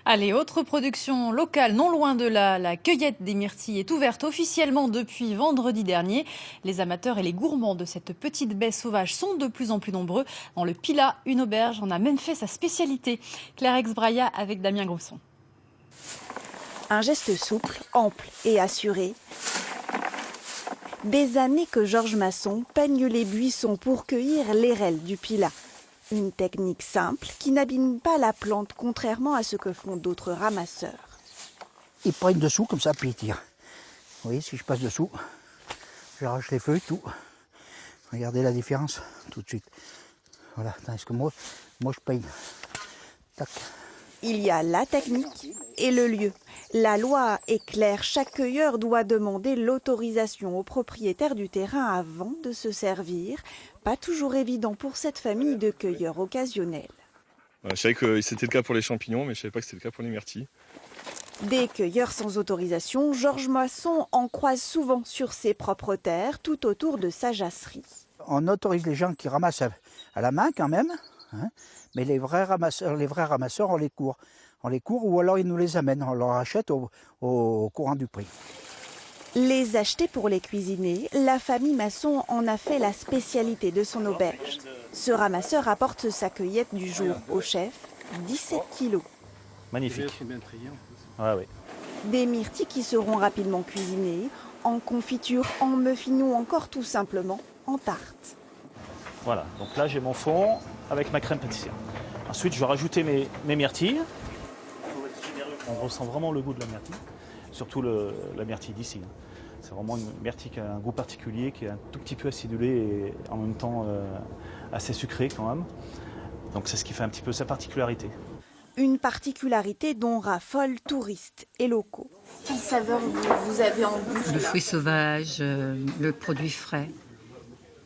Allez, autre production locale, non loin de là, la cueillette des myrtilles est ouverte officiellement depuis vendredi dernier. Les amateurs et les gourmands de cette petite baie sauvage sont de plus en plus nombreux. Dans le Pilat, une auberge en a même fait sa spécialité. Claire Exbraya avec Damien Grousson. Un geste souple, ample et assuré. Des années que Georges Masson peigne les buissons pour cueillir l'érelle du Pilat. Une technique simple qui n'abîme pas la plante, contrairement à ce que font d'autres ramasseurs. Ils prennent dessous comme ça, puis ils tirent. Vous voyez, si je passe dessous, j'arrache les feuilles, tout. Regardez la différence, tout de suite. Voilà, tandis que moi je peine. Tac. Il y a la technique et le lieu. La loi est claire, chaque cueilleur doit demander l'autorisation au propriétaire du terrain avant de se servir. Pas toujours évident pour cette famille de cueilleurs occasionnels. Je savais que c'était le cas pour les champignons, mais je ne savais pas que c'était le cas pour les myrtilles. Des cueilleurs sans autorisation, Georges Masson en croise souvent sur ses propres terres, tout autour de sa jasserie. On autorise les gens qui ramassent à la main quand même, hein, mais les vrais ramasseurs, on les court. On les court ou alors ils nous les amènent, on leur achète au courant du prix. Les acheter pour les cuisiner, la famille Masson en a fait la spécialité de son auberge. Ce ramasseur apporte sa cueillette du jour au chef, 17 kilos. Magnifique. Ouais, ouais. Des myrtilles qui seront rapidement cuisinées, en confiture, en muffin ou encore tout simplement en tarte. Voilà, donc là j'ai mon fond avec ma crème pâtissière. Ensuite je vais rajouter mes myrtilles. On ressent vraiment le goût de la myrtille, surtout la myrtille d'ici. C'est vraiment une myrtille qui a un goût particulier, qui est un tout petit peu acidulée et en même temps assez sucrée quand même. Donc c'est ce qui fait un petit peu sa particularité. Une particularité dont raffolent touristes et locaux. Quelle saveur vous avez en bouche? Le fruit sauvage, le produit frais.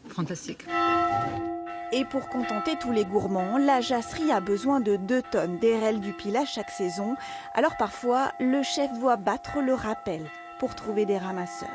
Fantastique. Et pour contenter tous les gourmands, la jasserie a besoin de 2 tonnes d'érelle du Pilat chaque saison. Alors parfois, le chef doit battre le rappel pour trouver des ramasseurs.